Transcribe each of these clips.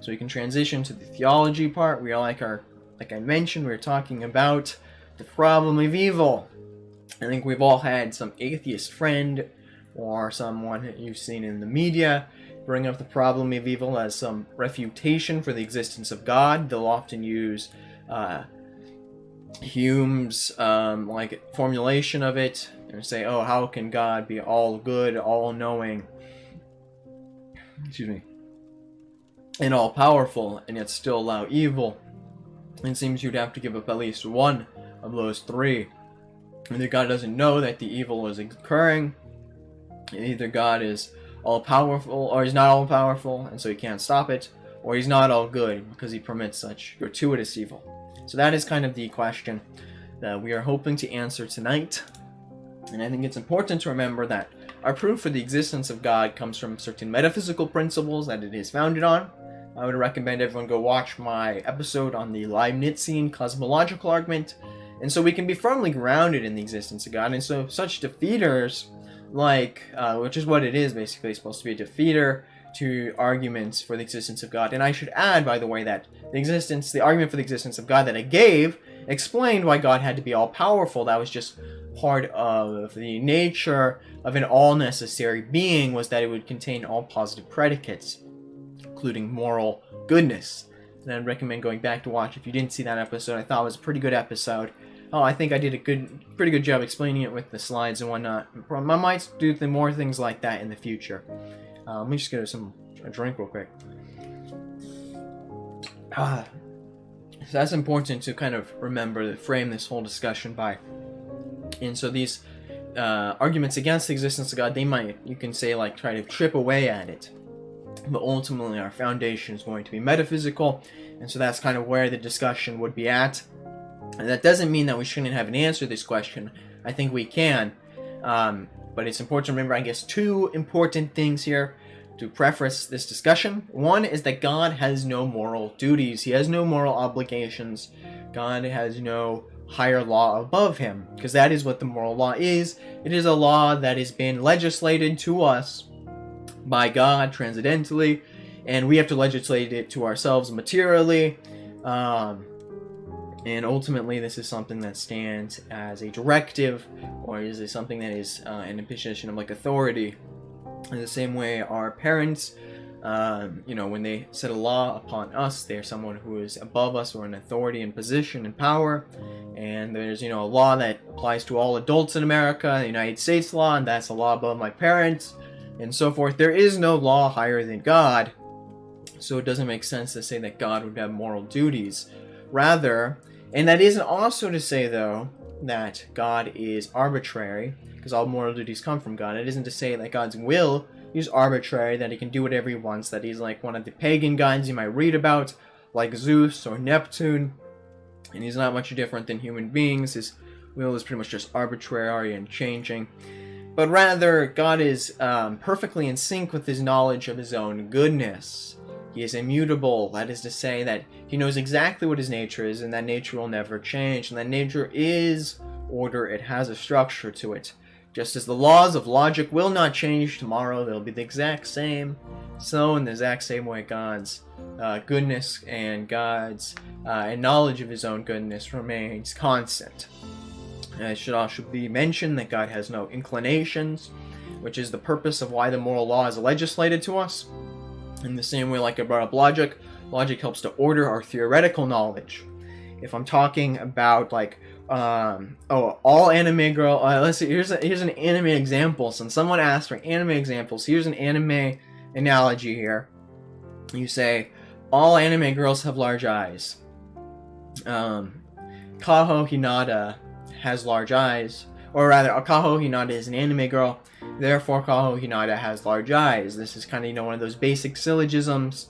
So we can transition to the theology part. We are like I mentioned, we're talking about the problem of evil. I think we've all had some atheist friend or someone that you've seen in the media bring up the problem of evil as some refutation for the existence of God. They'll often use Hume's like formulation of it and say, oh, how can God be all good, all knowing, and all powerful, and yet still allow evil? It seems you'd have to give up at least one of those three. Either God doesn't know that the evil is occurring, either God is all powerful, or he's not all powerful and so he can't stop it, or he's not all good because he permits such gratuitous evil. So that is kind of the question that we are hoping to answer tonight. And I think it's important to remember that our proof for the existence of God comes from certain metaphysical principles that it is founded on. I would recommend everyone go watch my episode on the Leibnizian cosmological argument, and so we can be firmly grounded in the existence of God. And so such defeaters, which is what it is basically, it's supposed to be a defeater to arguments for the existence of God. And I should add, by the way, that the argument for the existence of God that I gave explained why God had to be all-powerful. That was just part of the nature of an all-necessary being, was that it would contain all positive predicates, including moral goodness. And I'd recommend going back to watch if you didn't see that episode. I thought it was a pretty good episode. I think I did a pretty good job explaining it with the slides and whatnot. I might do more things like that in the future. Let me just get a drink real quick. So that's important to kind of remember, to frame this whole discussion by. And so these arguments against the existence of God, they might, you can say, like, try to chip away at it. But ultimately our foundation is going to be metaphysical, and so that's kind of where the discussion would be at. And that doesn't mean that we shouldn't have an answer to this question. I think we can. But it's important to remember, I guess, two important things here to preface this discussion. One is that God has no moral duties. He has no moral obligations. God has no higher law above him, because that is what the moral law is. It is a law that has been legislated to us by God transcendentally, and we have to legislate it to ourselves materially. And ultimately, this is something that stands as a directive, or is it something that is in a position of like authority. In the same way, our parents, when they set a law upon us, they're someone who is above us, or an authority and position and power. And there's, a law that applies to all adults in America, the United States law, and that's a law above my parents, and so forth. There is no law higher than God, so it doesn't make sense to say that God would have moral duties. Rather, and that isn't also to say, though, that God is arbitrary, because all moral duties come from God. It isn't to say that God's will is arbitrary, that he can do whatever he wants, that he's like one of the pagan gods you might read about, like Zeus or Neptune, and he's not much different than human beings. His will is pretty much just arbitrary and changing. But rather, God is perfectly in sync with his knowledge of his own goodness. He is immutable, that is to say that he knows exactly what his nature is, and that nature will never change, and that nature is order, it has a structure to it. Just as the laws of logic will not change tomorrow, they'll be the exact same, so in the exact same way God's goodness and God's and knowledge of his own goodness remains constant. It should also be mentioned that God has no inclinations, which is the purpose of why the moral law is legislated to us. In the same way, like I brought up logic helps to order our theoretical knowledge. If I'm talking about all anime girl, let's see, here's an anime example. Since someone asked for anime examples, here's an anime analogy here. You say, all anime girls have large eyes. Kaho Hinata has large eyes, or rather, Kaho Hinata is an anime girl, therefore Kaho Hinata has large eyes. This is kind of, one of those basic syllogisms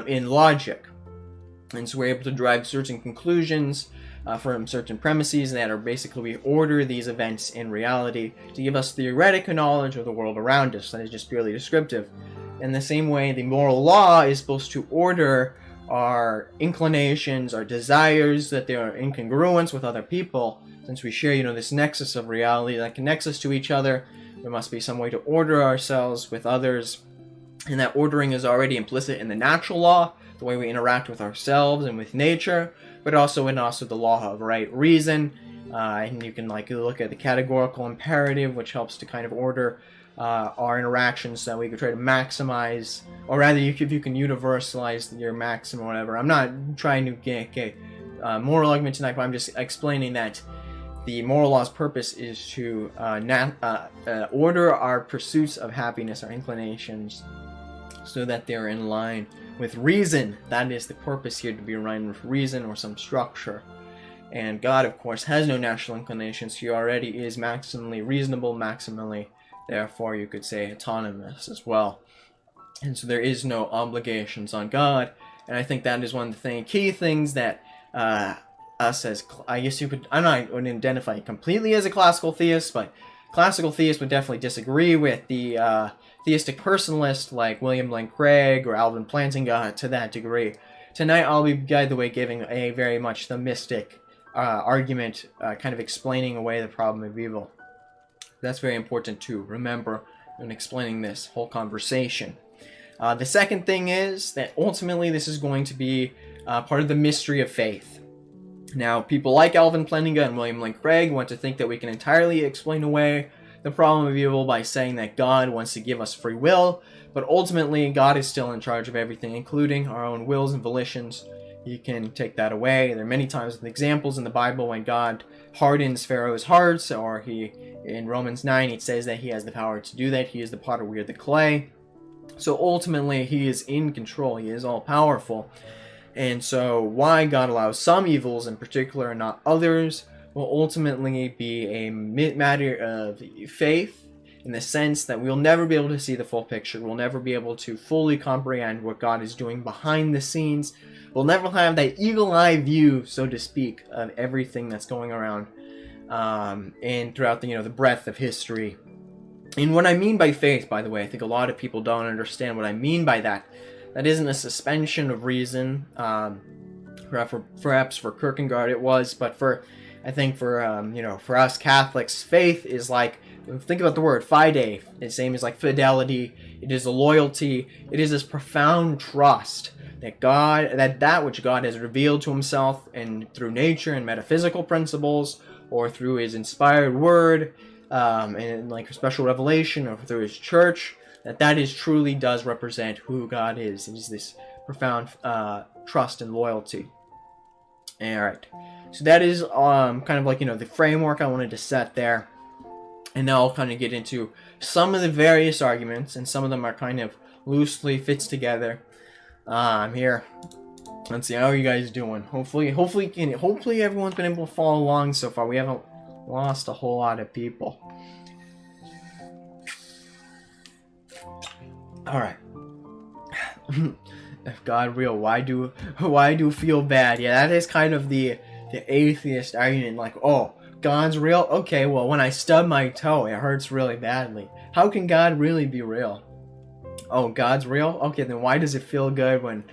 in logic. And so we're able to derive certain conclusions from certain premises that are basically, we order these events in reality to give us theoretical knowledge of the world around us that is just purely descriptive. In the same way, the moral law is supposed to order our inclinations, our desires, that they are in congruence with other people. Since we share, this nexus of reality that connects us to each other, there must be some way to order ourselves with others and that ordering is already implicit in the natural law, the way we interact with ourselves and with nature, but also in the law of right reason. And you can look at the categorical imperative, which helps to kind of order our interactions so that we can try to maximize, or rather, if you can universalize your maxim or whatever. I'm not trying to get moral argument tonight, but I'm just explaining that the moral law's purpose is to order our pursuits of happiness, our inclinations, so that they're in line with reason. That is the purpose here, to be in line with reason or some structure. And God, of course, has no natural inclinations. He already is maximally reasonable, maximally, therefore, you could say, autonomous as well. And so there is no obligations on God. And I think that is one of the key things that us as, I guess you could, I wouldn't identify completely as a classical theist, but classical theists would definitely disagree with the theistic personalists like William Lane Craig or Alvin Plantinga to that degree. Tonight I'll be, by the way, giving a very much Thomistic argument, kind of explaining away the problem of evil. That's very important to remember when explaining this whole conversation. The second thing is that ultimately this is going to be part of the mystery of faith. Now, people like Alvin Plantinga and William Lane Craig want to think that we can entirely explain away the problem of evil by saying that God wants to give us free will, but ultimately God is still in charge of everything, including our own wills and volitions. He can take that away. There are many times with examples in the Bible when God hardens Pharaoh's hearts, or in Romans 9, it says that he has the power to do that. He is the potter, we are the clay. So ultimately, he is in control. He is all-powerful. And so why God allows some evils in particular and not others will ultimately be a matter of faith, in the sense that we'll never be able to see the full picture. We'll never be able to fully comprehend what God is doing behind the scenes. We'll never have that eagle-eye view, so to speak, of everything that's going around and throughout the breadth of history. And what I mean by faith, by the way, I think a lot of people don't understand what I mean by that. That isn't a suspension of reason. Perhaps for Kierkegaard it was, but for us Catholics, faith is like, think about the word fide. It's the same as like fidelity. It is a loyalty. It is this profound trust that that which God has revealed to himself and through nature and metaphysical principles, or through his inspired word, and like a special revelation, or through his church, that is truly does represent who God is. It is this profound trust and loyalty. Alright, so that is kind of like the framework I wanted to set there. And now I'll kind of get into some of the various arguments, and some of them are kind of loosely fits together. I'm here. Let's see, how are you guys doing? Hopefully everyone's been able to follow along so far. We haven't lost a whole lot of people. Alright. If God real, why do feel bad? Yeah, that is kind of the atheist argument, like, oh, God's real? Okay, well, when I stub my toe, it hurts really badly. How can God really be real? Oh, God's real? Okay, then why does it feel good when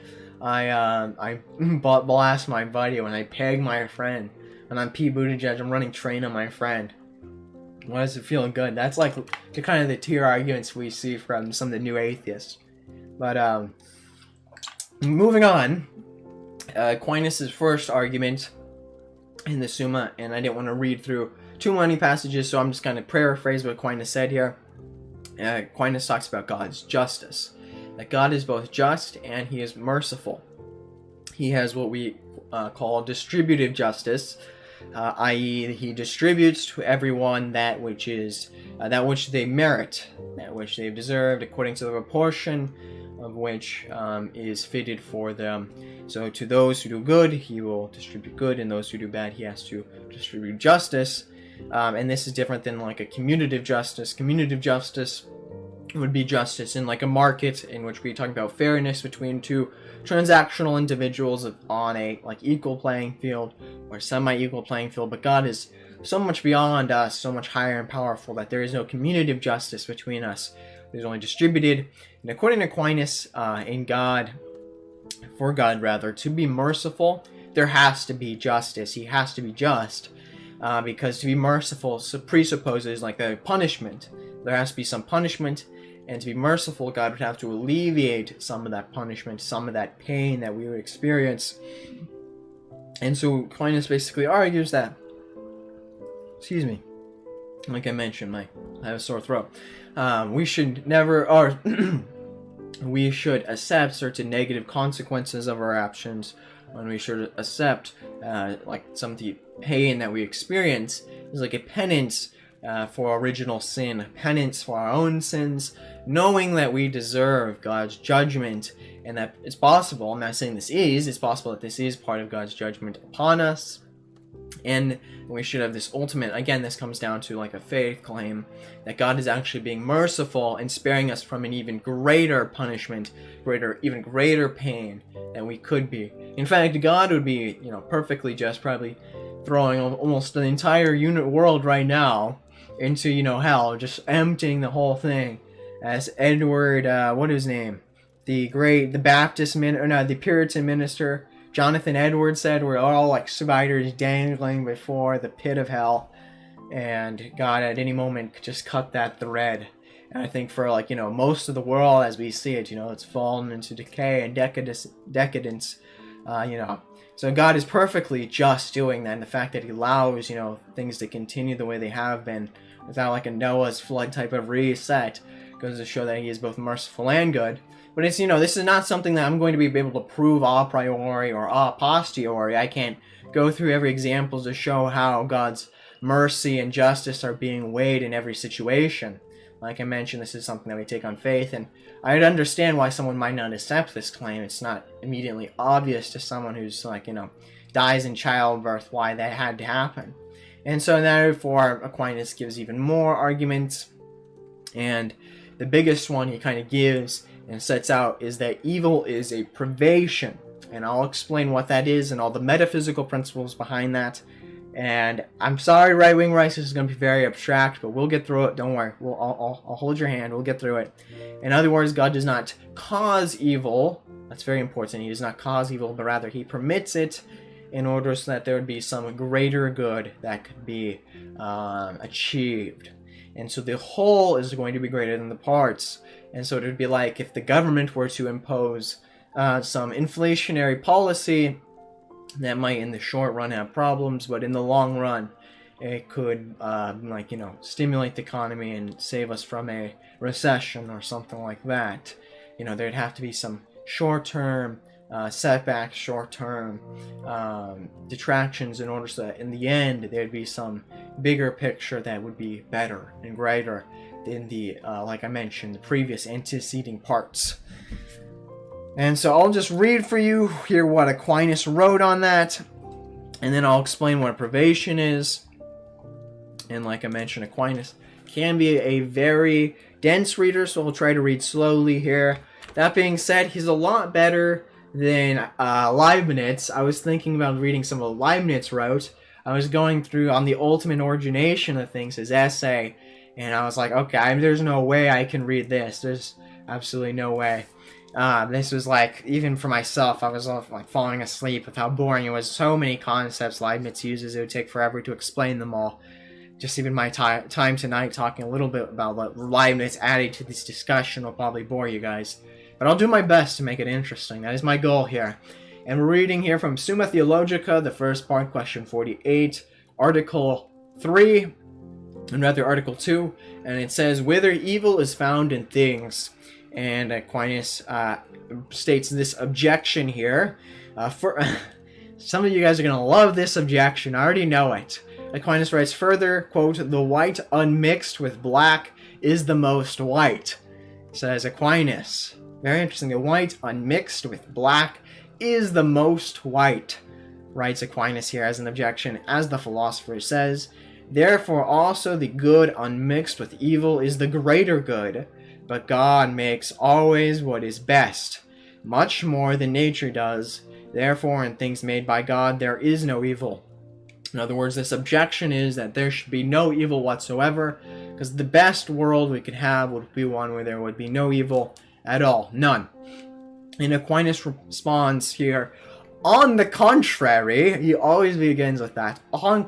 I blast my buddy, when I peg my friend, when I'm Pete Buttigieg, I'm running train on my friend? Why does it feel good? That's like the kind of the tier arguments we see from some of the new atheists. But moving on, Aquinas' first argument in the Summa, and I didn't want to read through too many passages, so I'm just going to paraphrase what Aquinas said here. Aquinas talks about God's justice, that God is both just and he is merciful. He has what we call distributive justice, i.e. he distributes to everyone that which they merit, that which they've deserved, according to the proportion of which is fitted for them. So to those who do good, he will distribute good, and those who do bad, he has to distribute justice. And this is different than like a commutative justice. Commutative justice would be justice in like a market, in which we talk about fairness between two transactional individuals on a like equal playing field or semi-equal playing field. But God is so much beyond us, so much higher and powerful, that there is no commutative justice between us. There's only distributed. And according to Aquinas, for God to be merciful, there has to be justice. He has to be just. Because to be merciful presupposes like a punishment. There has to be some punishment, And to be merciful, God would have to alleviate some of that punishment, some of that pain that we would experience. And so Aquinas basically argues that, excuse me, like I mentioned, I have a sore throat. We should never, or we should accept certain negative consequences of our actions, when we should accept like some of the pain that we experience is like a penance for original sin, penance for our own sins, knowing that we deserve God's judgment, and that it's possible, I'm not saying this is, it's possible that this is part of God's judgment upon us. And we should have this ultimate, again, this comes down to like a faith claim, that God is actually being merciful and sparing us from an even greater punishment, even greater pain than we could be. In fact, God would be, perfectly just probably throwing almost the entire world right now into, hell, just emptying the whole thing. As Edward, what is his name? The Puritan minister, Jonathan Edwards said, we're all like spiders dangling before the pit of hell, and God at any moment could just cut that thread. And I think for most of the world as we see it, it's fallen into decay and decadence, So God is perfectly just doing that, and the fact that he allows, things to continue the way they have been without like a Noah's flood type of reset goes to show that he is both merciful and good. But it's, this is not something that I'm going to be able to prove a priori or a posteriori. I can't go through every example to show how God's mercy and justice are being weighed in every situation. Like I mentioned, this is something that we take on faith, and I'd understand why someone might not accept this claim. It's not immediately obvious to someone who's dies in childbirth why that had to happen. And so therefore Aquinas gives even more arguments, and the biggest one he kind of gives and sets out is that evil is a privation, and I'll explain what that is and all the metaphysical principles behind that. And I'm sorry, right-wing rights, this is going to be very abstract, but we'll get through it. Don't worry, I'll hold your hand. We'll get through it. In other words, God does not cause evil. That's very important. He does not cause evil, but rather he permits it in order so that there would be some greater good that could be achieved. And so the whole is going to be greater than the parts. And so it would be like if the government were to impose some inflationary policy that might in the short run have problems, but in the long run it could stimulate the economy and save us from a recession or something like that. There'd have to be some short-term setbacks, short-term detractions in order so that in the end there'd be some bigger picture that would be better and greater than the like I mentioned, the previous anteceding parts. And so I'll just read for you here what Aquinas wrote on that, and then I'll explain what a privation is. And like I mentioned, Aquinas can be a very dense reader, so I'll try to read slowly here. That being said, he's a lot better than Leibniz. I was thinking about reading some of what Leibniz wrote. I was going through on the ultimate origination of things, his essay, and I was like, okay, there's no way I can read this. There's absolutely no way. This was like, even for myself, I was like falling asleep with how boring it was. So many concepts Leibniz uses, it would take forever to explain them all. Just even my time tonight talking a little bit about what Leibniz added to this discussion will probably bore you guys. But I'll do my best to make it interesting. That is my goal here. And we're reading here from Summa Theologica, the first part, question 48, Article 3, and rather Article 2. And it says, whither evil is found in things. And Aquinas states this objection here. For some of you guys are going to love this objection. I already know it. Aquinas writes further, quote, the white unmixed with black is the most white. Says Aquinas. Very interesting. The white unmixed with black is the most white. Writes Aquinas here as an objection. As the philosopher says, therefore also the good unmixed with evil is the greater good. But God makes always what is best, much more than nature does. Therefore, in things made by God, there is no evil. In other words, this objection is that there should be no evil whatsoever, because the best world we could have would be one where there would be no evil at all. None. And Aquinas responds here, on the contrary, he always begins with that, on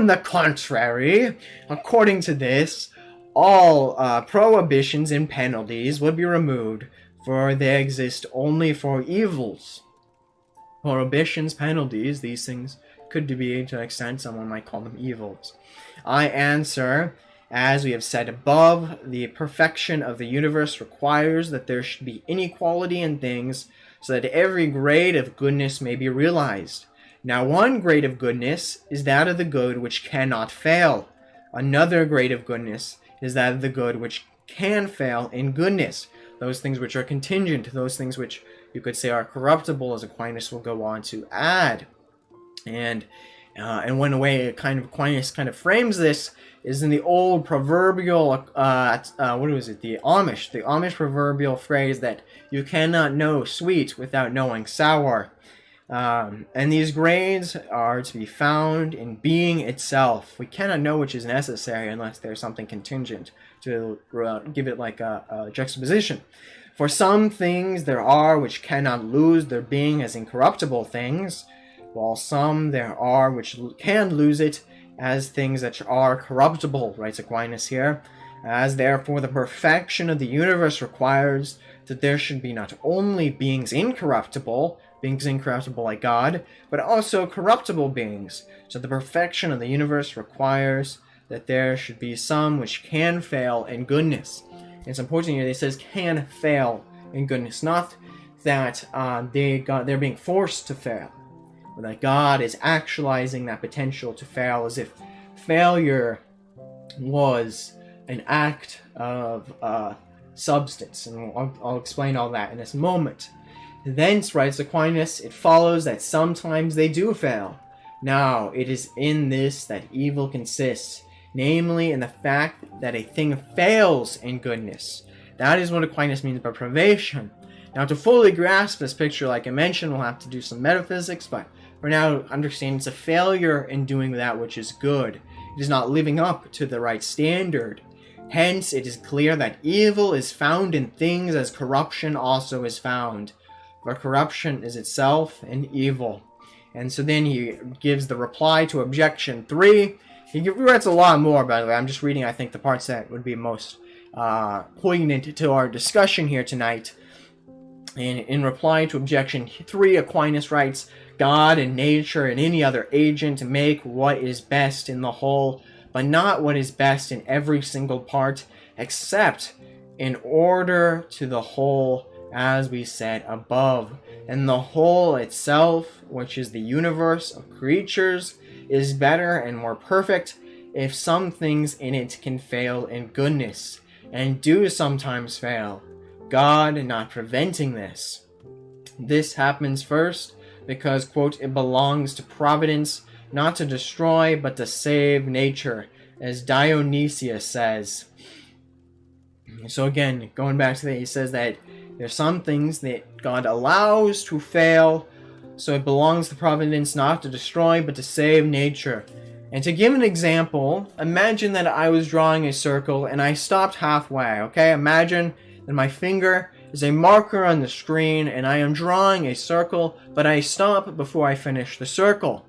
the contrary, according to this, all prohibitions and penalties would be removed, for they exist only for evils. Prohibitions, penalties, these things could be, to an extent, someone might call them evils. I answer, as we have said above, the perfection of the universe requires that there should be inequality in things, so that every grade of goodness may be realized. Now, one grade of goodness is that of the good which cannot fail. Another grade of goodness is that of the good which can fail in goodness. Those things which are contingent, those things which you could say are corruptible, as Aquinas will go on to add. And one way Aquinas kind of frames this is in the old proverbial, the Amish proverbial phrase that you cannot know sweet without knowing sour. And these grades are to be found in being itself. We cannot know which is necessary unless there's something contingent to give it like a juxtaposition. For some things there are which cannot lose their being as incorruptible things, while some there are which can lose it as things that are corruptible, writes Aquinas here. As therefore the perfection of the universe requires that there should be not only beings incorruptible like God, but also corruptible beings. So the perfection of the universe requires that there should be some which can fail in goodness. It's important here that it says can fail in goodness, not that they're being forced to fail, but that God is actualizing that potential to fail, as if failure was an act of substance. And I'll explain all that in this moment. Thence, writes Aquinas, it follows that sometimes they do fail. Now, it is in this that evil consists, namely in the fact that a thing fails in goodness. That is what Aquinas means by privation. Now, to fully grasp this picture, like I mentioned, we'll have to do some metaphysics, but for now, understand it's a failure in doing that which is good. It is not living up to the right standard. Hence, it is clear that evil is found in things as corruption also is found. For corruption is itself an evil. And so then he gives the reply to objection 3. He writes a lot more, by the way. I'm just reading, I think, the parts that would be most poignant to our discussion here tonight. And in reply to objection 3, Aquinas writes, God and nature and any other agent make what is best in the whole, but not what is best in every single part, except in order to the whole, as we said above. And the whole itself, which is the universe of creatures, is better and more perfect if some things in it can fail in goodness, and do sometimes fail, God not preventing this. This happens first because, quote, it belongs to providence not to destroy but to save nature, as Dionysius says. So again, going back to that, he says that there's some things that God allows to fail, so it belongs to providence not to destroy but to save nature. And to give an example, imagine that I was drawing a circle and I stopped halfway, okay? Imagine that my finger is a marker on the screen and I am drawing a circle, but I stop before I finish the circle.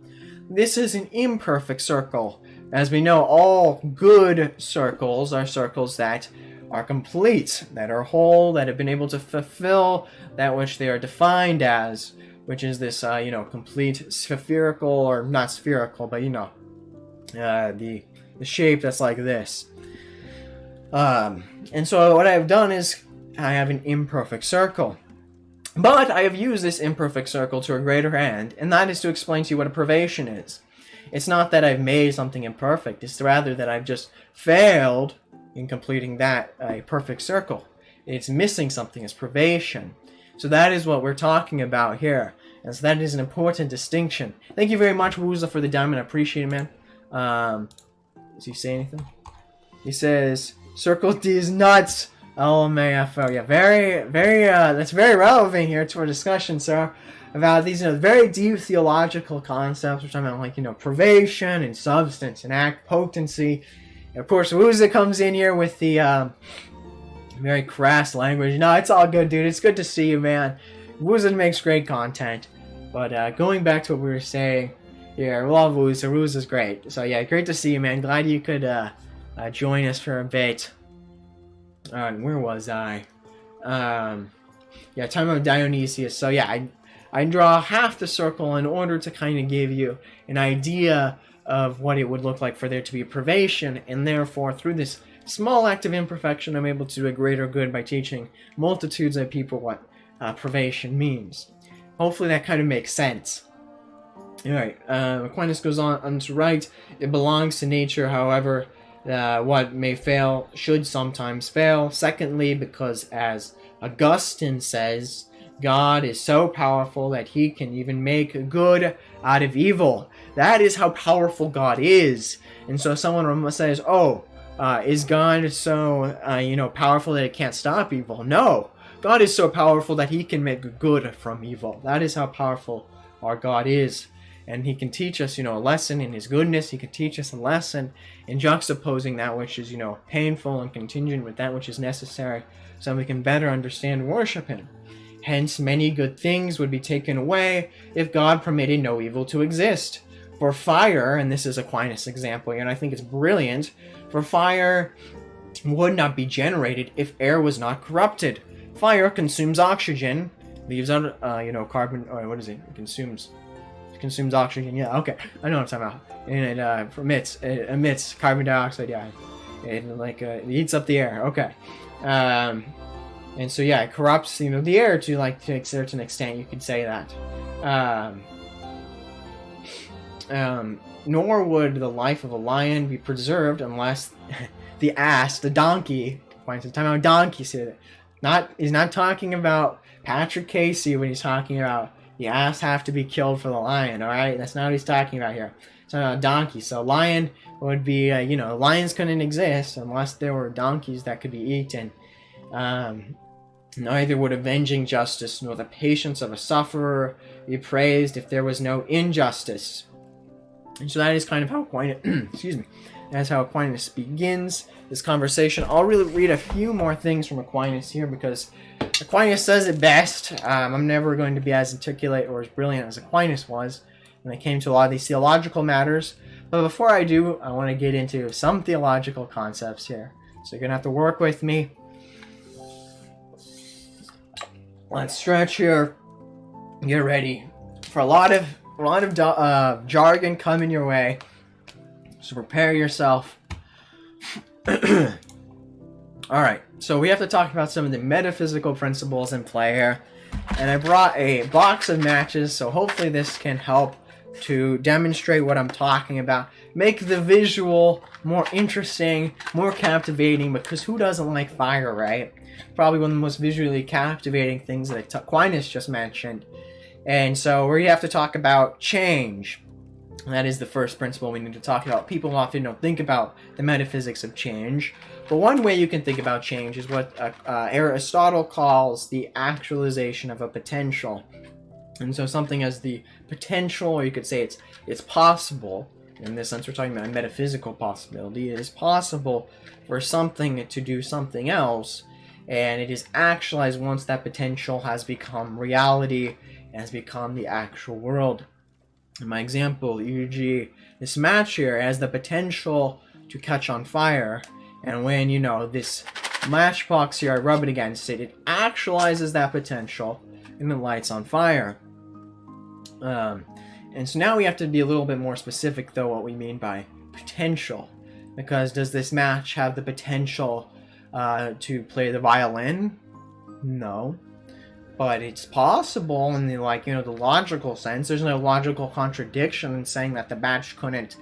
This is an imperfect circle. As we know, all good circles are circles that are complete, that are whole, that have been able to fulfill that which they are defined as, which is this, complete spherical, or not spherical, but the shape that's like this. And so what I've done is I have an imperfect circle. But I have used this imperfect circle to a greater end, and that is to explain to you what a privation is. It's not that I've made something imperfect, it's rather that I've just failed in completing that a perfect circle. It's missing something, it's privation. So that is what we're talking about here. And so that is an important distinction. Thank you very much, Wuza, for the diamond. I appreciate it, man. Does he say anything? He says, Circle D is nuts. LMAFO. Yeah, very, very, that's very relevant here to our discussion, sir, about these, very deep theological concepts. We're talking about, privation and substance and act potency. And of course, Wuza comes in here with the, very crass language. No, it's all good, dude. It's good to see you, man. Wuza makes great content. But, going back to what we were saying, yeah, I love Wuza. Wuza's great. So, yeah, great to see you, man. Glad you could, join us for a bit. Where was I? Yeah, time of Dionysius. So yeah, I draw half the circle in order to kind of give you an idea of what it would look like for there to be privation, and therefore through this small act of imperfection I'm able to do a greater good by teaching multitudes of people what privation means. Hopefully that kind of makes sense. Alright, Aquinas goes on to write, it belongs to nature, however, what may fail should sometimes fail. Secondly, because as Augustine says, God is so powerful that he can even make good out of evil. That is how powerful God is. And so someone says, oh, is God so, powerful that it can't stop evil? No. God is so powerful that he can make good from evil. That is how powerful our God is. And he can teach us, a lesson in his goodness. He can teach us a lesson in juxtaposing that which is, painful and contingent with that which is necessary, so we can better understand and worship him. Hence, many good things would be taken away if God permitted no evil to exist. For fire, and this is Aquinas' example, and I think it's brilliant, for fire would not be generated if air was not corrupted. Fire consumes oxygen, leaves out, carbon, or what is it? It consumes oxygen, yeah, okay, I know what I'm talking about. And it emits carbon dioxide, yeah. It heats up the air, okay. And so, yeah, it corrupts, the air to a certain extent, you could say that. Nor would the life of a lion be preserved unless the donkey, finds the time out donkey said it. He's not talking about Patrick Casey when he's talking about the ass have to be killed for the lion, alright? That's not what he's talking about here. It's about a donkey. So lion would be, lions couldn't exist unless there were donkeys that could be eaten. Neither would avenging justice nor the patience of a sufferer be praised if there was no injustice. And so that is kind of how Aquinas, excuse me, that's how Aquinas begins this conversation. I'll really read a few more things from Aquinas here because Aquinas says it best. I'm never going to be as articulate or as brilliant as Aquinas was when it came to a lot of these theological matters. But before I do, I want to get into some theological concepts here. So you're going to have to work with me. Let's stretch here. Get ready for a lot of jargon coming your way. So prepare yourself. Alright, so we have to talk about some of the metaphysical principles in play here. And I brought a box of matches, so hopefully this can help to demonstrate what I'm talking about. Make the visual more interesting, more captivating, because who doesn't like fire, right? Probably one of the most visually captivating things that Aquinas just mentioned. And so we have to talk about change. That is the first principle we need to talk about. People often don't think about the metaphysics of change. But one way you can think about change is what Aristotle calls the actualization of a potential. And so something as the potential, or you could say it's possible. In this sense, we're talking about a metaphysical possibility. It is possible for something to do something else, and it is actualized once that potential has become reality, has become the actual world. In my example, e.g., this match here has the potential to catch on fire, and when, this matchbox here, I rub it against it, it actualizes that potential, and it lights on fire. And so now we have to be a little bit more specific, though, what we mean by potential. Because does this match have the potential to play the violin? No. But it's possible in the, the logical sense. There's no logical contradiction in saying that the match couldn't,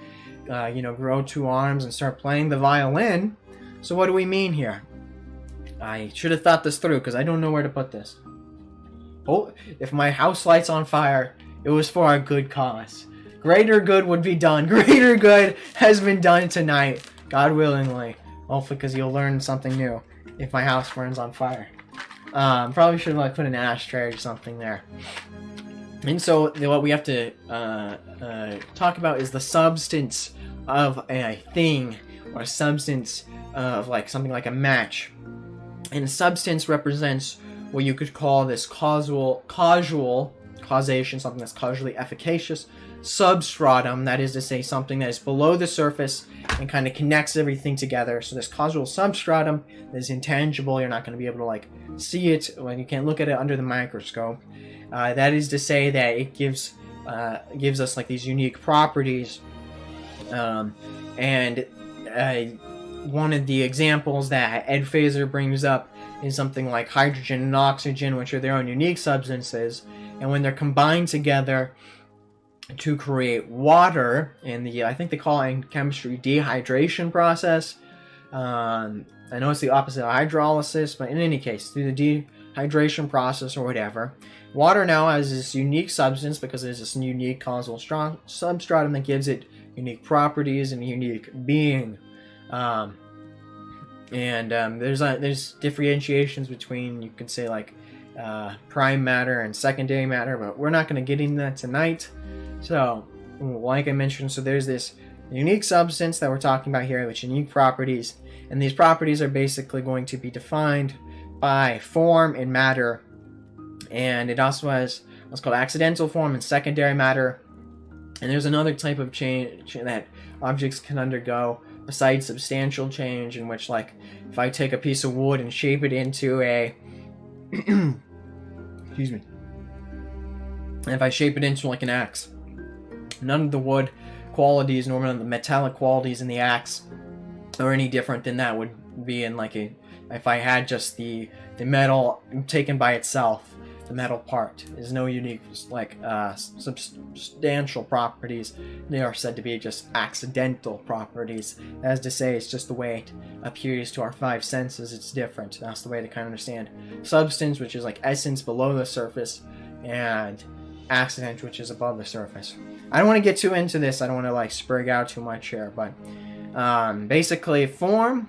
grow two arms and start playing the violin. So what do we mean here? I should have thought this through, because I don't know where to put this. Oh, if my house lights on fire, it was for a good cause. Greater good would be done. Greater good has been done tonight, God willingly. Hopefully, because you'll learn something new if my house burns on fire. Probably should have put an ashtray or something there. And so what we have to talk about is the substance of a thing, or a substance of something like a match. And substance represents what you could call this causal causation, something that's causally efficacious. Substratum, that is to say something that is below the surface and kind of connects everything together. So this causal substratum is intangible. You're not going to be able to like see it when you can't look at it under the microscope. That is to say that it gives us like these unique properties. And one of the examples that Ed Fazer brings up is something like hydrogen and oxygen, which are their own unique substances, and when they're combined together to create water in the, I think they call it in chemistry, dehydration process. I know it's the opposite of hydrolysis, but in any case, through the dehydration process or whatever, water now has this unique substance because there's this unique causal substratum that gives it unique properties and unique being. There's differentiations between, you could say, like prime matter and secondary matter, but we're not going to get into that tonight. So, like I mentioned, so there's this unique substance that we're talking about here with unique properties, and these properties are basically going to be defined by form and matter, and it also has what's called accidental form and secondary matter. And there's another type of change that objects can undergo besides substantial change, in which, like, if I take a piece of wood and shape it into a excuse me, and if I shape it into like an axe, none of the wood qualities nor none of the metallic qualities in the axe are any different than that would be in like if I had just the metal taken by itself. The metal part is no unique like substantial properties. They are said to be just accidental properties. As to say, it's just the way it appears to our five senses. It's different. That's the way to kind of understand substance, which is like essence below the surface, and accident, which is above the surface. I don't want to get too into this. I don't want to like sprig out too much here, but basically form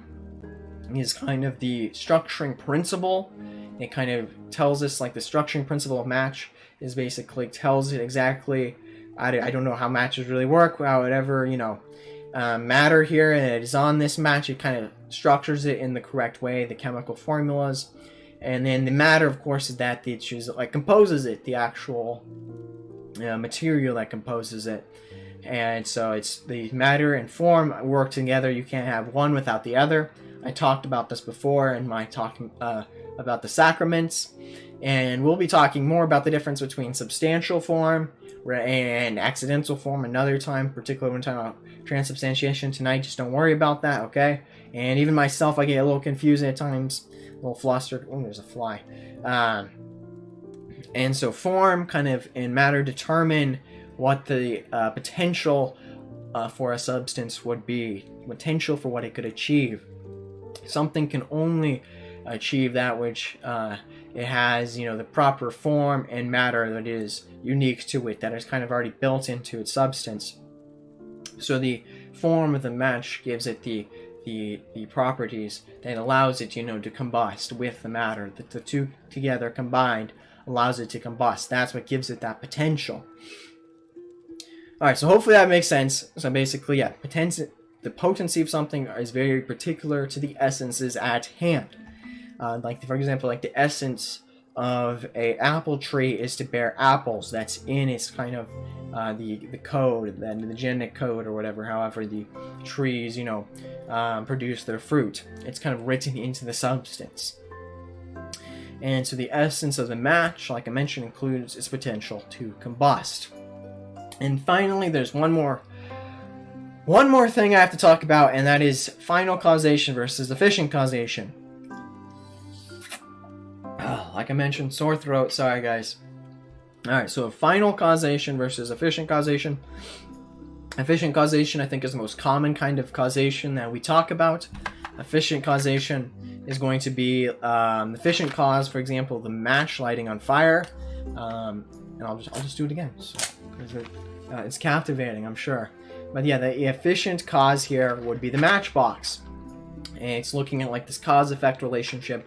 is kind of the structuring principle. It kind of tells us, like, the structuring principle of match is basically tells it exactly, I don't know how matches really work, whatever, you know, matter here, and it is on this match, it kind of structures it in the correct way, the chemical formulas, and then the matter, of course, is that which is, like, composes it, the actual material that composes it. And so it's the matter and form work together. You can't have one without the other. I talked about this before in my talk about the sacraments, and we'll be talking more about the difference between substantial form and accidental form another time, particularly when we're talking about transubstantiation tonight. Just don't worry about that, okay? And even myself, I get a little confused at times, a little flustered. Oh, there's a fly. And so form kind of and matter determine what the potential for a substance would be, potential for what it could achieve. Something can only achieve that which it has, you know, the proper form and matter that is unique to it, that is kind of already built into its substance. So the form of the match gives it the properties that allows it, you know, to combust with the matter. The two together combined allows it to combust. That's what gives it that potential. Alright, so hopefully that makes sense. So basically, yeah, the potency of something is very particular to the essences at hand. Like, for example, like the essence of a apple tree is to bear apples. That's in its kind of the code, the genetic code or whatever, however the trees, you know, produce their fruit. It's kind of written into the substance. And so the essence of the match, like I mentioned, includes its potential to combust. And finally, there's one more thing I have to talk about, and that is final causation versus efficient causation. Like I mentioned, sore throat. Sorry, guys. Alright, so final causation versus efficient causation. Efficient causation, I think, is the most common kind of causation that we talk about. Efficient causation is going to be efficient cause, for example, the match lighting on fire. And I'll just do it again. So, it's captivating, I'm sure. But yeah, the efficient cause here would be the matchbox. And it's looking at like this cause-effect relationship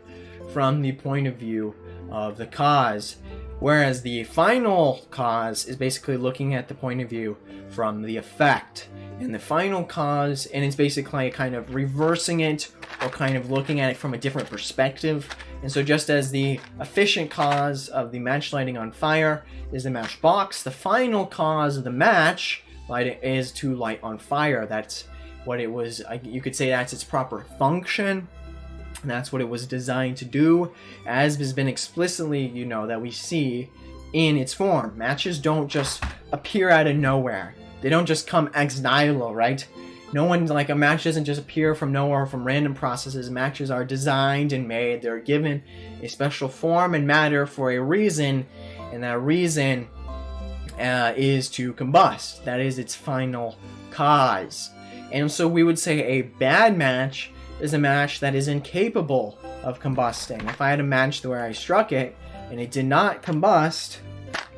from the point of view of the cause. Whereas the final cause is basically looking at the point of view from the effect. and the final cause, and it's basically kind of reversing it or kind of looking at it from a different perspective. And so just as the efficient cause of the match lighting on fire is the matchbox, the final cause of the match lighting is to light on fire. That's what it was, you could say that's its proper function. And that's what it was designed to do, as has been explicitly, that we see in its form. Matches don't just appear out of nowhere. They don't just come ex nihilo, right? No one, like, a match doesn't just appear from nowhere from random processes. Matches are designed and made. They're given a special form and matter for a reason, and that reason is to combust. That is its final cause. And so we would say a bad match is a match that is incapable of combusting. If I had a match where I struck it and it did not combust,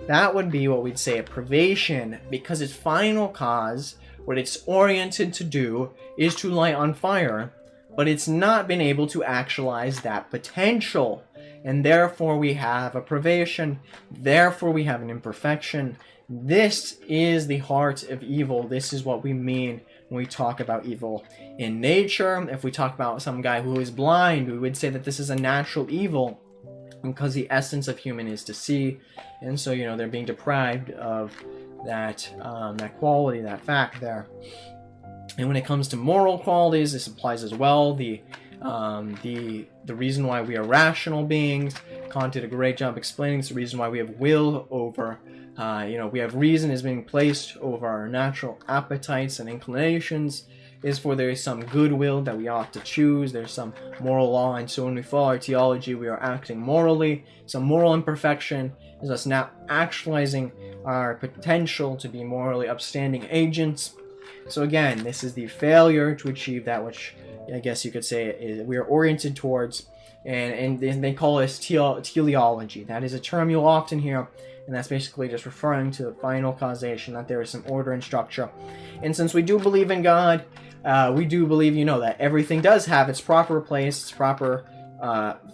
that would be what we'd say a privation, because its final cause, what it's oriented to do, is to light on fire, but it's not been able to actualize that potential. And therefore we have a privation, therefore we have an imperfection. This is the heart of evil. This is what we mean when we talk about evil in nature. If we talk about some guy who is blind, we would say that this is a natural evil, because the essence of human is to see, and so they're being deprived of that quality, that fact there. And when it comes to moral qualities, this applies as well. The reason why we are rational beings, Kant did a great job explaining this. The reason why we have will over, we have reason is being placed over our natural appetites and inclinations, is for there is some goodwill that we ought to choose. There's some moral law, and so when we follow our theology, we are acting morally. Some moral imperfection is us now actualizing our potential to be morally upstanding agents. So again, this is the failure to achieve that which I guess you could say is we are oriented towards, and they call this teleology. That is a term you'll often hear, and that's basically just referring to the final causation, that there is some order and structure. And since we do believe in God, we do believe, that everything does have its proper place, its proper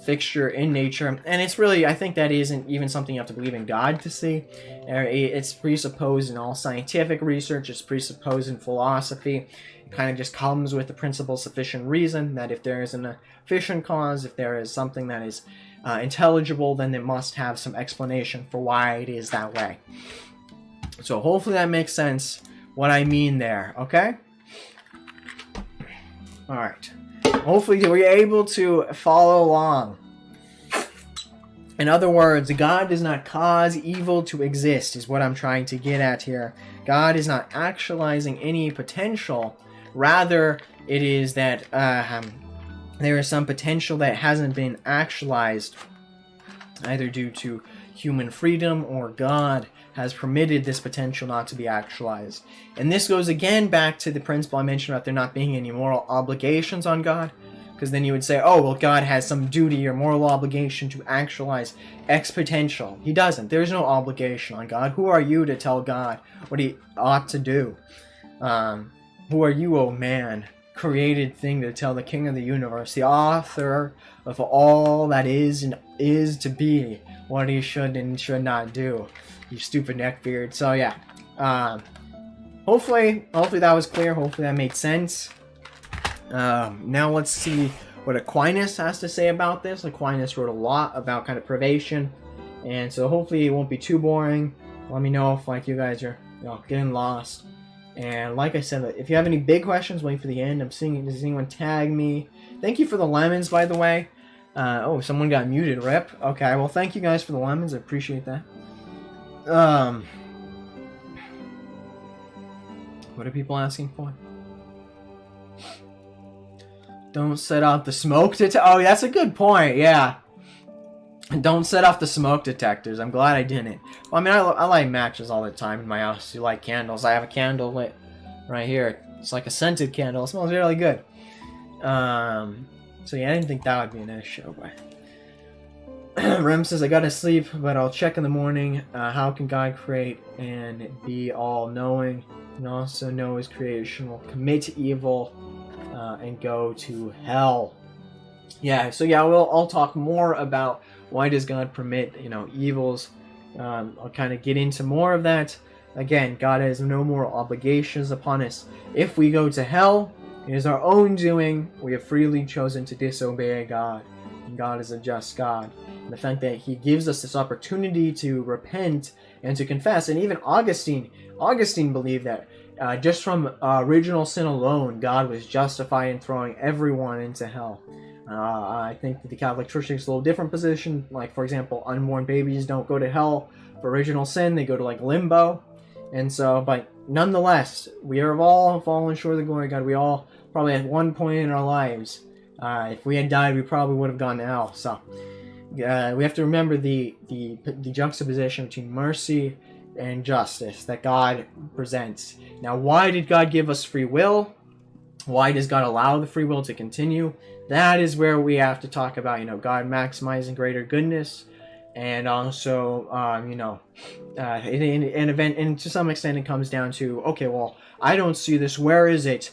fixture in nature. And it's really, I think that isn't even something you have to believe in God to see. It's presupposed in all scientific research. It's presupposed in philosophy. It kind of just comes with the principle of sufficient reason, that if there is an efficient cause, if there is something that is intelligible, then it must have some explanation for why it is that way. So hopefully that makes sense what I mean there, okay? Alright. Hopefully we're able to follow along. In other words, God does not cause evil to exist, is what I'm trying to get at here. God is not actualizing any potential. Rather, it is that there is some potential that hasn't been actualized, either due to human freedom or God has permitted this potential not to be actualized. And this goes again back to the principle I mentioned about there not being any moral obligations on God, because then you would say, oh, well, God has some duty or moral obligation to actualize X potential. He doesn't. There's no obligation on God. Who are you to tell God what he ought to do? Who are you, O man, created thing, to tell the King of the universe, the author of all that is and is to be, what he should and should not do? You stupid neckbeard. So yeah, hopefully that was clear. Hopefully that made sense. Now let's see what Aquinas has to say about this. Aquinas wrote a lot about kind of privation, and so hopefully it won't be too boring. Let me know if you guys are getting lost. And like I said, if you have any big questions, wait for the end. Does anyone tag me? Thank you for the lemons, by the way. Oh, someone got muted. Rip. Okay, well, thank you guys for the lemons. I appreciate that. What are people asking for? Don't set off the smoke detector. Oh, that's a good point. Yeah. Don't set off the smoke detectors. I'm glad I didn't. Well, I mean, I light matches all the time in my house. You light candles. I have a candle lit right here. It's like a scented candle. It smells really good. So yeah, I didn't think that would be an issue, but Rem says, I gotta sleep, but I'll check in the morning. How can God create and be all-knowing and also know his creation will commit evil and go to hell? Yeah, so yeah, I'll talk more about why does God permit, evils. I'll kind of get into more of that Again, God has no more obligations upon us. If we go to hell, it is our own doing. We have freely chosen to disobey God. And God is a just God. And the fact that he gives us this opportunity to repent and to confess. And even Augustine believed that just from original sin alone, God was justified in throwing everyone into hell. I think that the Catholic Church takes a little different position. Like, for example, unborn babies don't go to hell for original sin. They go to, like, limbo. And so, but nonetheless, we have all fallen short of the glory of God. We all probably at one point in our lives, if we had died, we probably would have gone to hell. So, we have to remember the juxtaposition between mercy and justice that God presents. Now, why did God give us free will? Why does God allow the free will to continue? That is where we have to talk about, God maximizing greater goodness, and also, in an event, and to some extent it comes down to, okay, well, I don't see this, where is it?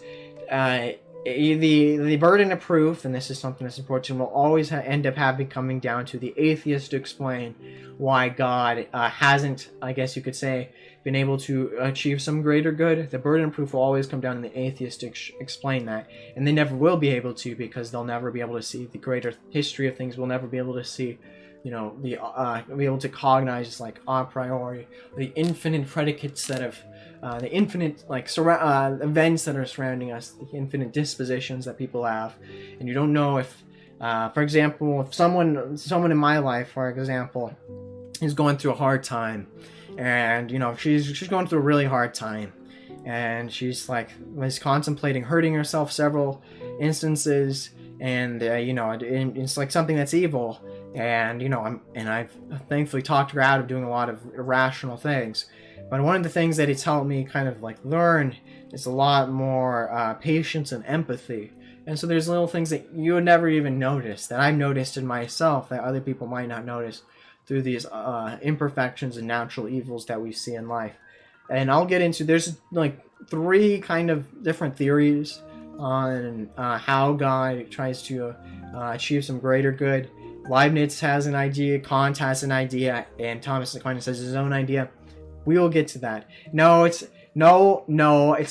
The burden of proof, and this is something that's important, will always end up coming down to the atheist to explain why God hasn't, I guess you could say, been able to achieve some greater good. The burden of proof will always come down to the atheist to explain that, and they never will be able to, because they'll never be able to see the greater history of things. We'll never be able to see, be able to cognize, like, a priori, the infinite predicates that have the infinite events that are surrounding us, the infinite dispositions that people have, and you don't know if, for example, if someone in my life, for example, is going through a hard time, and she's going through a really hard time, and she's was contemplating hurting herself several instances, and it's like something that's evil, and I've thankfully talked her out of doing a lot of irrational things. But one of the things that it's helped me kind of learn is a lot more patience and empathy. And so there's little things that you would never even notice, that I've noticed in myself, that other people might not notice, through these imperfections and natural evils that we see in life. And I'll get into, there's 3 kind of different theories on how God tries to achieve some greater good. Leibniz has an idea, Kant has an idea, and Thomas Aquinas has his own idea. We will get to that. No, it's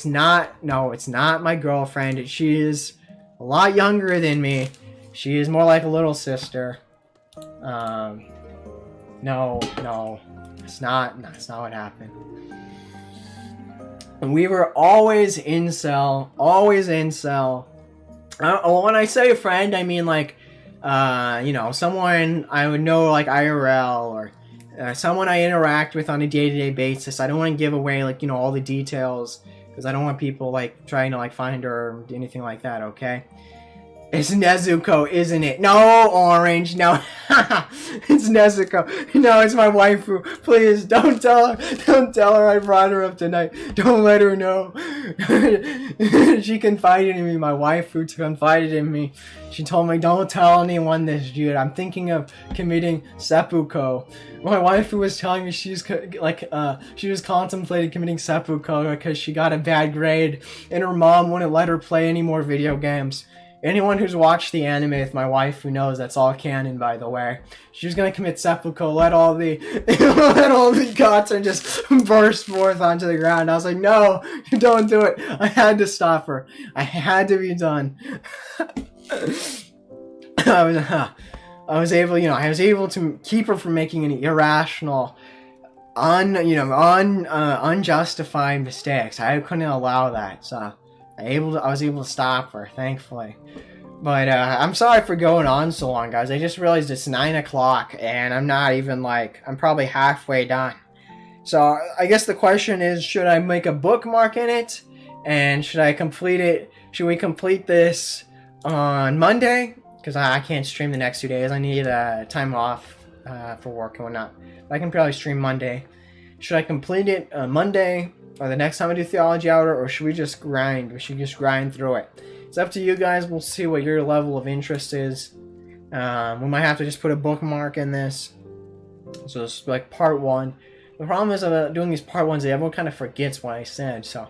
not my girlfriend. She is a lot younger than me. She is more like a little sister. No, it's not what happened. And we were always incel. When I say a friend, I mean someone I would know, IRL, or someone I interact with on a day-to-day basis. I don't want to give away all the details, because I don't want people trying to find her or anything like that. Okay, it's Nezuko, isn't it? No, Orange, no. It's Nezuko. No, it's my waifu. Please don't tell her I brought her up tonight. Don't let her know. She confided in me. My waifu confided in me. She told me, don't tell anyone this, dude. I'm thinking of committing seppuku. My waifu was telling me she was contemplating committing seppuku because she got a bad grade and her mom wouldn't let her play any more video games. Anyone who's watched the anime with my wife who knows that's all canon, by the way. She was gonna commit seppuku, let all the gotten just burst forth onto the ground. I was like, no, don't do it. I had to stop her. I had to be done. I was able to keep her from making any irrational, unjustified mistakes. I couldn't allow that, so I was able to stop her, thankfully. But I'm sorry for going on so long, guys. I just realized it's 9 o'clock, and I'm not even I'm probably halfway done. So I guess the question is, should I make a bookmark in it? And should I complete it? Should we complete this on Monday? Because I can't stream the next 2 days. I need time off for work and whatnot. I can probably stream Monday. Should I complete it Monday, or the next time I do Theology Hour, or should we just grind? We should just grind through it. It's up to you guys. We'll see what your level of interest is. We might have to just put a bookmark in this. So it's part 1. The problem is about doing these part 1s, everyone kind of forgets what I said. So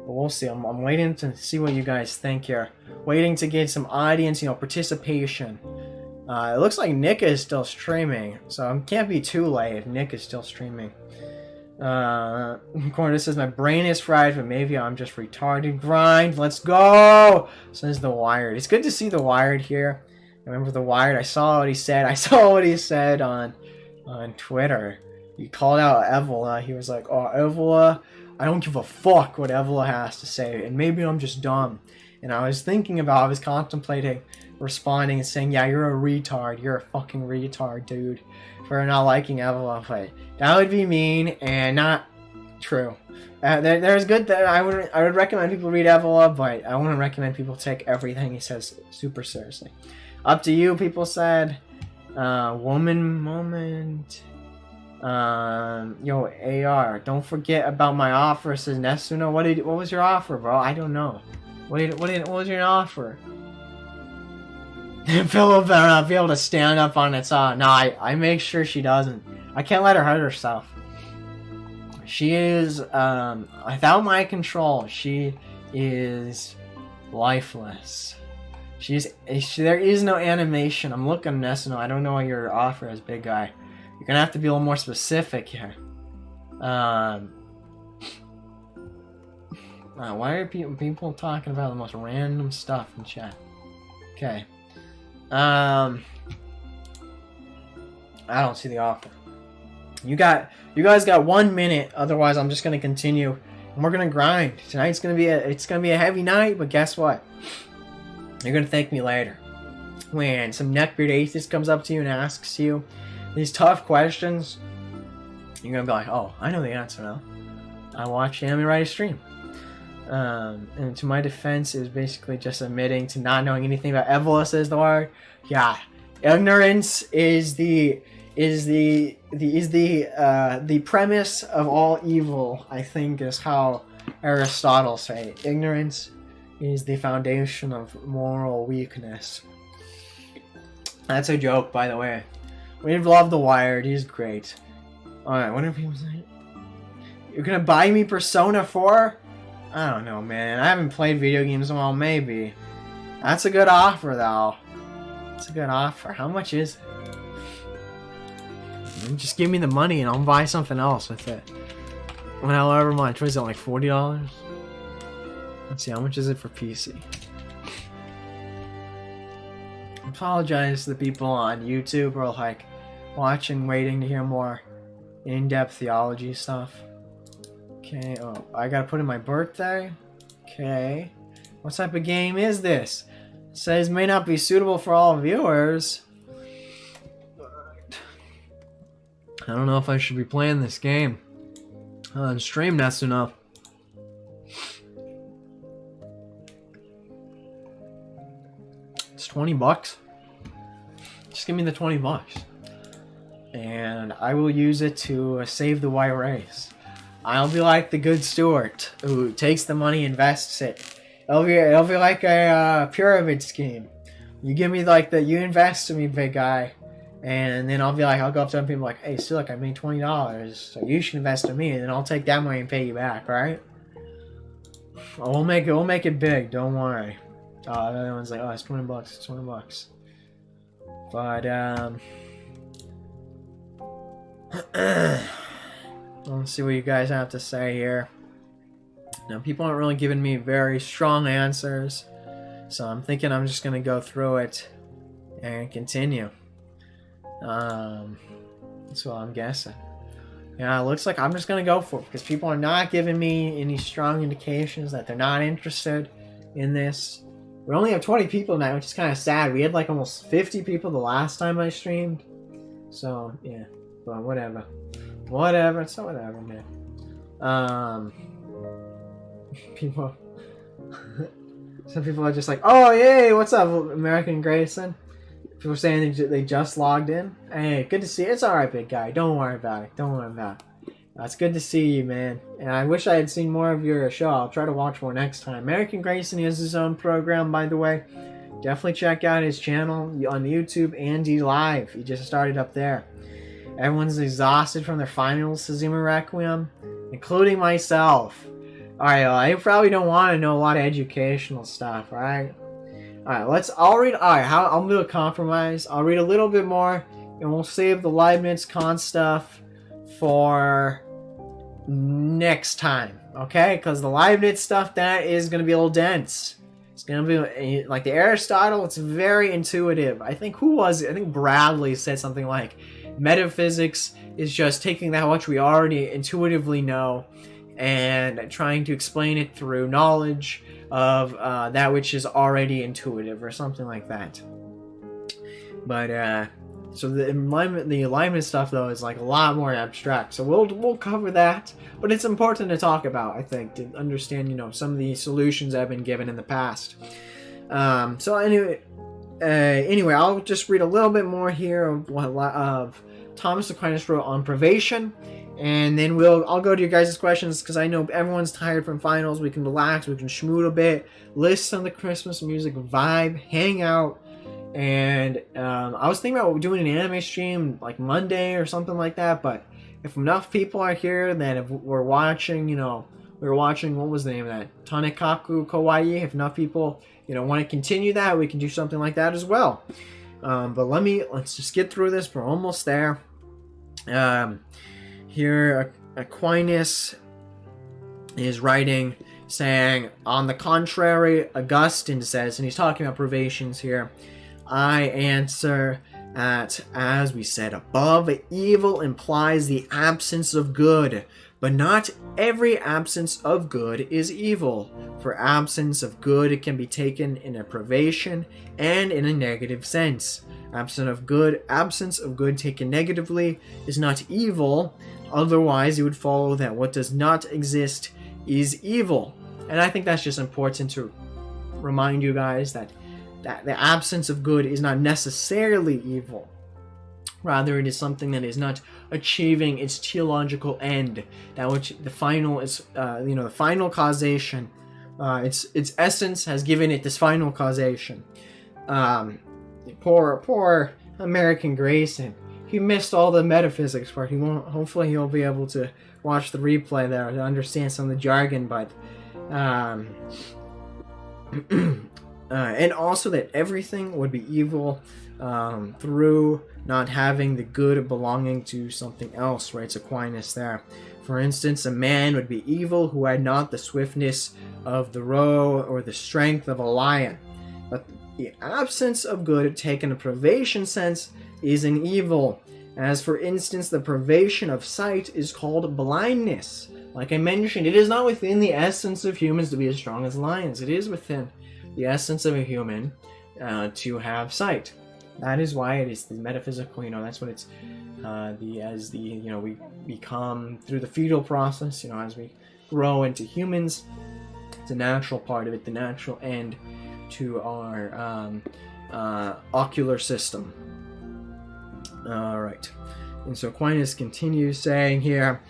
but we'll see. I'm waiting to see what you guys think here. Waiting to get some audience, participation. It looks like Nick is still streaming, so it can't be too late if Nick is still streaming. Corner says, my brain is fried, but maybe I'm just retarded. Grind, let's go! Says The Wired. It's good to see The Wired here. Remember The Wired? I saw what he said. I saw what he said on Twitter. He called out Evola. He was like, oh, Evola, I don't give a fuck what Evola has to say, and maybe I'm just dumb. And I was contemplating responding and saying, yeah, you're a retard. You're a fucking retard, dude, for not liking Evola. But that would be mean and not true. There's good that I would recommend people read Evola, but I wouldn't recommend people take everything he says super seriously. Up to you, people said. Woman moment. Yo, AR, don't forget about my offer, says Nesuno. What was your offer, bro? I don't know. What was your offer? Pillow better not be able to stand up on its own. No, I make sure she doesn't. I can't let her hurt herself. She is, without my control, she is lifeless. There is no animation. I'm looking, Nesuno. I don't know what your offer is, big guy. You're gonna have to be a little more specific here. Why are people talking about the most random stuff in chat? Okay. I don't see the offer. You guys got 1 minute. Otherwise, I'm just gonna continue, and we're gonna grind. Tonight's gonna be a heavy night, but guess what? You're gonna thank me later when some neckbeard atheist comes up to you and asks you these tough questions. You're gonna be like, oh, I know the answer now. I watched Anime Rightist stream. And to my defense, it was basically just admitting to not knowing anything about Evola, says The Wired. Yeah, ignorance is the premise of all evil, I think, is how Aristotle said it. Ignorance is the foundation of moral weakness. That's a joke, by the way. We love The Wired. He's great. Alright, what are people saying? You're gonna buy me Persona 4? I don't know, man. I haven't played video games in a while, maybe. That's a good offer, though. That's a good offer. How much is it? Just give me the money and I'll buy something else with it. However much. What is it, like $40? Let's see, how much is it for PC? I apologize to the people on YouTube who are like watching, waiting to hear more in-depth theology stuff. Okay, oh, I gotta put in my birthday. Okay. What type of game is this? It says may not be suitable for all viewers. I don't know if I should be playing this game on stream, that's enough. It's $20. Just give me the $20. And I will use it to save the white race. I'll be like the good steward who takes the money, invests it. It'll be like a pyramid scheme. You give me you invest in me, big guy, and then I'll go up to them people like, hey, still I made $20, so you should invest in me, and then I'll take that money and pay you back, right? We'll make it big. Don't worry. The other one's like, oh, it's $20. It's $20. But let's see what you guys have to say here. Now, people aren't really giving me very strong answers, so I'm thinking I'm just gonna go through it and continue. That's what I'm guessing. Yeah, it looks like I'm just gonna go for it because people are not giving me any strong indications that they're not interested in this. We only have 20 people now, which is kind of sad. We had like almost 50 people the last time I streamed. So, yeah. But whatever. Whatever. It's not whatever, man. People... Some people are just like, oh, yay, what's up, American Grayson? People are saying they just logged in. Hey, good to see you. It's alright, big guy. Don't worry about it. Don't worry about it. It's good to see you, man. And I wish I had seen more of your show. I'll try to watch more next time. American Grayson has his own program, by the way. Definitely check out his channel on YouTube and D Live. He just started up there. Everyone's exhausted from their finals, Suzume Requiem, including myself. Alright, you probably don't want to know a lot of educational stuff, right? Alright, I'll do a compromise. I'll read a little bit more, and we'll save the Leibniz Kant stuff for next time, okay? Because the Leibniz stuff, that is going to be a little dense. It's going to be like the Aristotle, it's very intuitive. I think, who was it? I think Bradley said something like, metaphysics is just taking that which we already intuitively know and trying to explain it through knowledge of that which is already intuitive, or something like that. But so the alignment stuff, though, is like a lot more abstract. So we'll cover that, but it's important to talk about, I think, to understand, you know, some of the solutions that have been given in the past. So anyway, I'll just read a little bit more here of what Thomas Aquinas wrote on privation, and then I'll go to your guys' questions, because I know everyone's tired from finals. We can relax, we can schmoot a bit, listen to the Christmas music, vibe, hang out. And I was thinking about doing an anime stream like Monday or something like that, but if enough people are here, then if we're watching, you know, we were watching, what was the name of that? Tanekaku Kawaii. If enough people, you know, want to continue that, we can do something like that as well. But let's just get through this. We're almost there. Here, Aquinas is writing, saying, on the contrary, Augustine says, and he's talking about privations here, I answer that, as we said above, evil implies the absence of good, but not every absence of good is evil. For absence of good can be taken in a privation and in a negative sense. Absence of good taken negatively is not evil, otherwise it would follow that what does not exist is evil. And I think that's just important to remind you guys that the absence of good is not necessarily evil. Rather, it is something that is not achieving its theological end. That which the final is, the final causation. Its essence has given it this final causation. Poor American Grayson. He missed all the metaphysics part. Hopefully, he'll be able to watch the replay there to understand some of the jargon. But and also that everything would be evil through not having the good belonging to something else, writes Aquinas there. For instance, a man would be evil who had not the swiftness of the roe or the strength of a lion. But the absence of good, taken in a privation sense, is an evil. As for instance, the privation of sight is called blindness. Like I mentioned, it is not within the essence of humans to be as strong as lions. It is within the essence of a human to have sight. That is why it is the metaphysical, that's what it's we become through the fetal process, as we grow into humans. It's a natural part of it, the natural end to our ocular system. Alright, and so Aquinas continues saying here,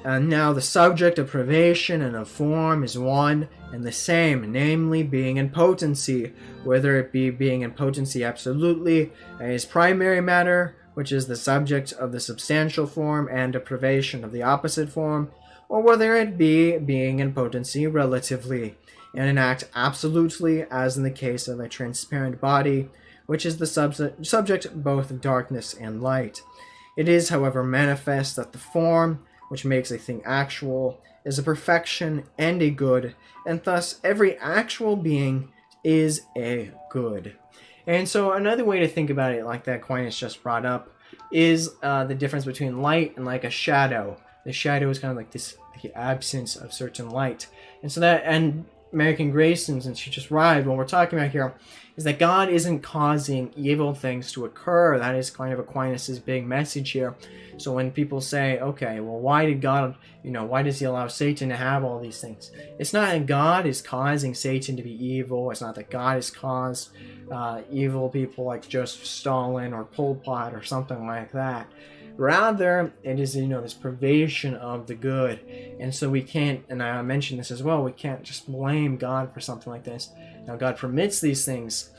now the subject of privation and of form is one and the same, namely being and potency, whether it be being and potency absolutely as primary matter, which is the subject of the substantial form and a privation of the opposite form, or whether it be being and potency relatively, and an act absolutely, as in the case of a transparent body, which is the subject both of darkness and light. It is, however, manifest that the form, which makes a thing actual, is a perfection and a good, and thus every actual being is a good. And so another way to think about it, like that Aquinas just brought up, is the difference between light and like a shadow. The shadow is kind of like the absence of certain light. And so that, and American Grayson, since she just arrived, what we're talking about here is that God isn't causing evil things to occur. That is kind of Aquinas' big message here. So when people say, okay, well, why did God, why does he allow Satan to have all these things? It's not that God is causing Satan to be evil. It's not that God has caused evil people like Joseph Stalin or Pol Pot or something like that. Rather, it is, this privation of the good. And so we can't, and I mentioned this as well, we can't just blame God for something like this. Now, God permits these things,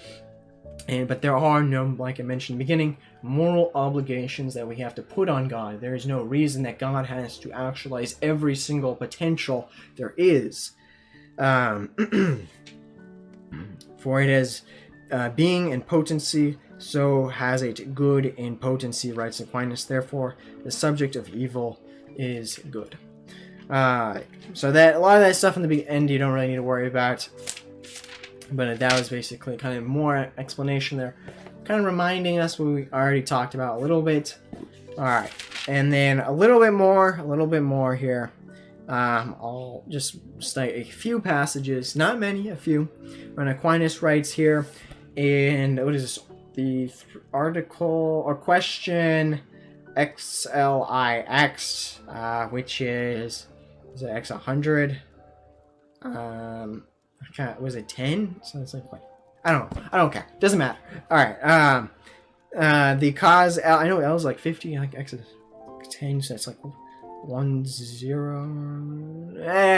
but there are no, like I mentioned in the beginning, moral obligations that we have to put on God. There is no reason that God has to actualize every single potential there is. For it is being in potency, so has it good in potency, writes Aquinas. Therefore, the subject of evil is good. So that a lot of that stuff in the end you don't really need to worry about. But that was basically kind of more explanation there, kind of reminding us what we already talked about a little bit. All right, and then a little bit more here. I'll just cite a few passages, not many, a few. When Aquinas writes here, and what is this? The article or question XLIX, which is it X100? Was it 10? So it's like, what? I don't know. I don't care. Doesn't matter. All right. The cause L, I know L is like 50, like X is 10, so it's like 1 0.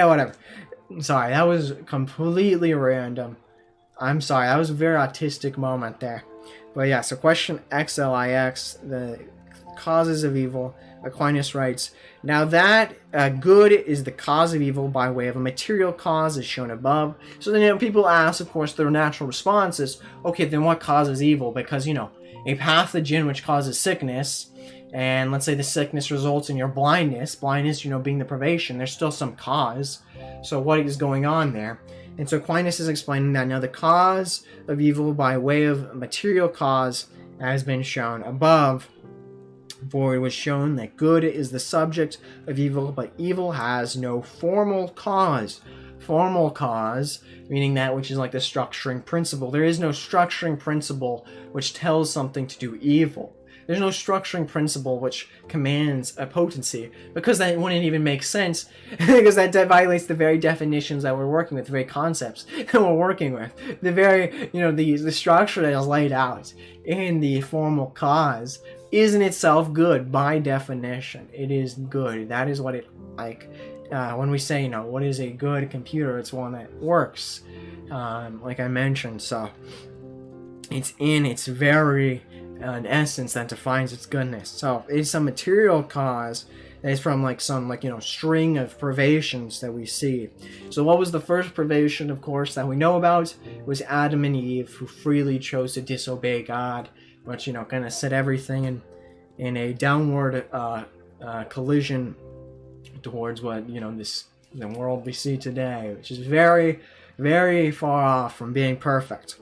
Whatever. Sorry, that was completely random. I'm sorry, that was a very autistic moment there. But yeah, so question XLIX, the causes of evil. Aquinas writes, now that good is the cause of evil by way of a material cause as shown above. So then people ask, of course, their natural response is, okay, then what causes evil? Because, a pathogen which causes sickness, and let's say the sickness results in your blindness, being the privation, there's still some cause. So what is going on there? And so Aquinas is explaining that now the cause of evil by way of material cause has been shown above. For it was shown that good is the subject of evil, but evil has no formal cause. Formal cause, meaning that which is like the structuring principle. There is no structuring principle which tells something to do evil. There's no structuring principle which commands a potency, because that wouldn't even make sense, because that violates the very definitions that we're working with, the very concepts that we're working with. The very, the structure that is laid out in the formal cause is in itself good by definition. It is good. That is what it, like, when we say, what is a good computer, it's one that works, like I mentioned. So it's in its very an essence that defines its goodness. So it's a material cause that is from some string of privations that we see. So what was the first privation, of course, that we know about? It was Adam and Eve, who freely chose to disobey God, which kind of set everything in a downward collision towards what the world we see today, which is very, very far off from being perfect.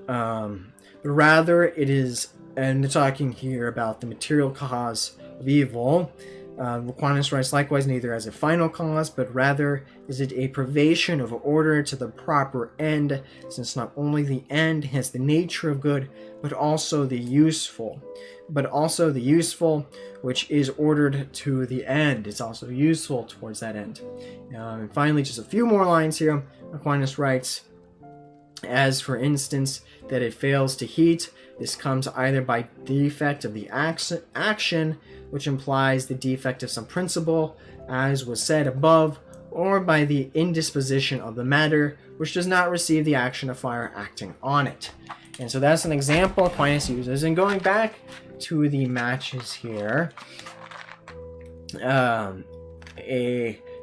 But rather it is, and we're talking here about the material cause of evil. Aquinas writes, likewise, neither as a final cause, but rather is it a privation of order to the proper end, since not only the end has the nature of good, but also the useful. Which is ordered to the end. It's also useful towards that end. And finally, just a few more lines here. Aquinas writes, as for instance, that it fails to heat, this comes either by defect of the action, which implies the defect of some principle, as was said above, or by the indisposition of the matter, which does not receive the action of fire acting on it. And so that's an example Aquinas uses. And going back to the matches here, for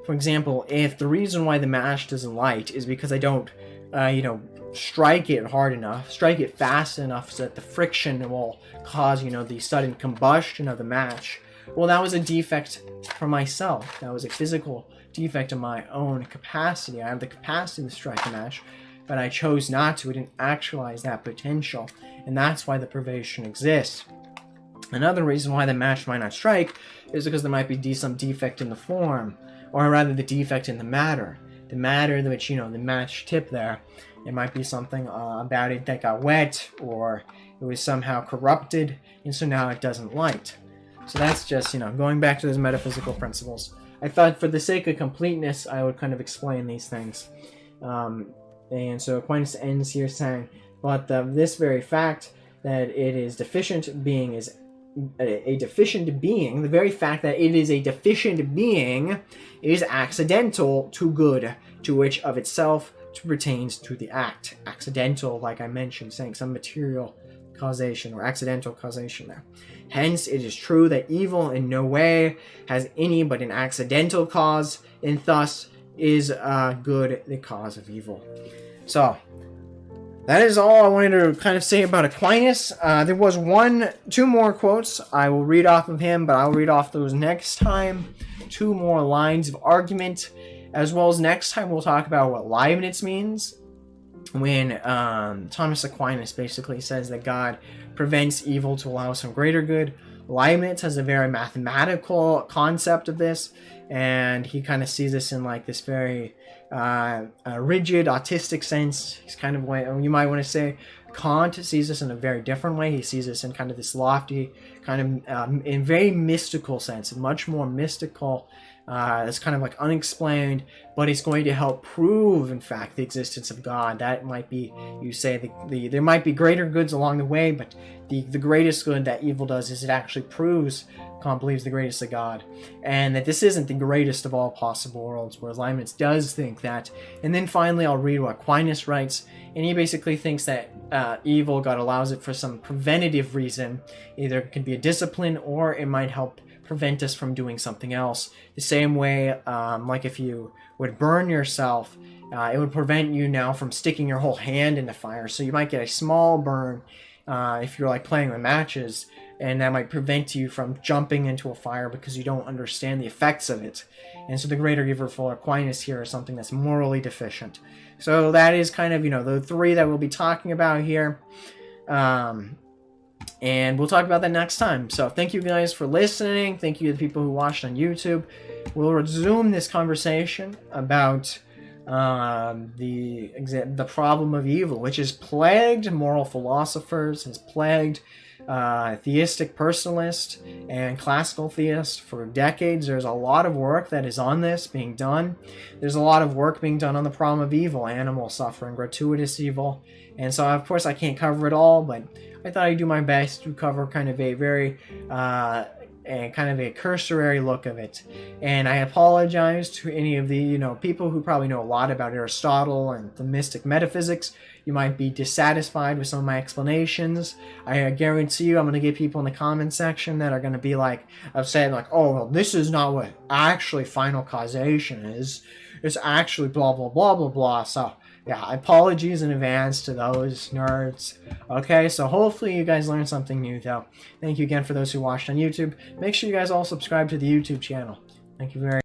example, if the reason why the match doesn't light is because I don't, strike it hard enough, strike it fast enough so that the friction will cause, the sudden combustion of the match. Well, that was a defect for myself. That was a physical defect of my own capacity. I have the capacity to strike a match, but I chose not to. We didn't actualize that potential, and that's why the privation exists. Another reason why the match might not strike is because there might be some defect in the form, or rather the defect in the matter. The matter which, the match tip there, it might be something about it that got wet, or it was somehow corrupted, and so now it doesn't light. So that's just, going back to those metaphysical principles. I thought for the sake of completeness, I would kind of explain these things. And so Aquinas ends here saying, but this very fact that it is deficient being is a deficient being, the very fact that it is a deficient being is accidental to good, to which of itself pertains to the act. Accidental, like I mentioned, saying some material causation or accidental causation there. Hence, it is true that evil in no way has any but an accidental cause, and thus is good the cause of evil. So, that is all I wanted to kind of say about Aquinas. There was two more quotes I will read off of him, but I'll read off those next time. 2 more lines of argument, as well as next time we'll talk about what Leibniz means when Thomas Aquinas basically says that God prevents evil to allow some greater good. Leibniz has a very mathematical concept of this, and he kind of sees this in like this very rigid, autistic sense. He's kind of way, you might want to say, Kant sees this in a very different way. He sees this in kind of this lofty, kind of in very mystical sense, much more mystical. It's kind of like unexplained, but it's going to help prove, in fact, the existence of God. That might be, you say, there might be greater goods along the way, but the greatest good that evil does is it actually proves Kant believes the greatest of God, and that this isn't the greatest of all possible worlds, whereas Leibniz does think that. And then finally, I'll read what Aquinas writes, and he basically thinks that evil, God allows it for some preventative reason. Either it can be a discipline, or it might help prevent us from doing something else. The same way, like if you would burn yourself, it would prevent you now from sticking your whole hand in the fire. So you might get a small burn if you're like playing with matches, and that might prevent you from jumping into a fire because you don't understand the effects of it. And so the greater evil for Aquinas here is something that's morally deficient. So that is kind of, the 3 that we'll be talking about here. And we'll talk about that next time. So thank you guys for listening. Thank you to the people who watched on YouTube. We'll resume this conversation about the problem of evil, which has plagued moral philosophers, has plagued theistic personalists and classical theists for decades. There's a lot of work that is on this being done. There's a lot of work being done on the problem of evil, animal suffering, gratuitous evil. And so, of course, I can't cover it all, but I thought I'd do my best to cover kind of a very kind of a cursory look of it. And I apologize to any of the people who probably know a lot about Aristotle and the mystic metaphysics. You might be dissatisfied with some of my explanations. I guarantee you I'm going to get people in the comment section that are going to be like, I've said like, oh, well, this is not what actually final causation is. It's actually blah, blah, blah, blah, blah. So yeah, apologies in advance to those nerds. Okay, so hopefully you guys learned something new, though. Thank you again for those who watched on YouTube. Make sure you guys all subscribe to the YouTube channel. Thank you very much.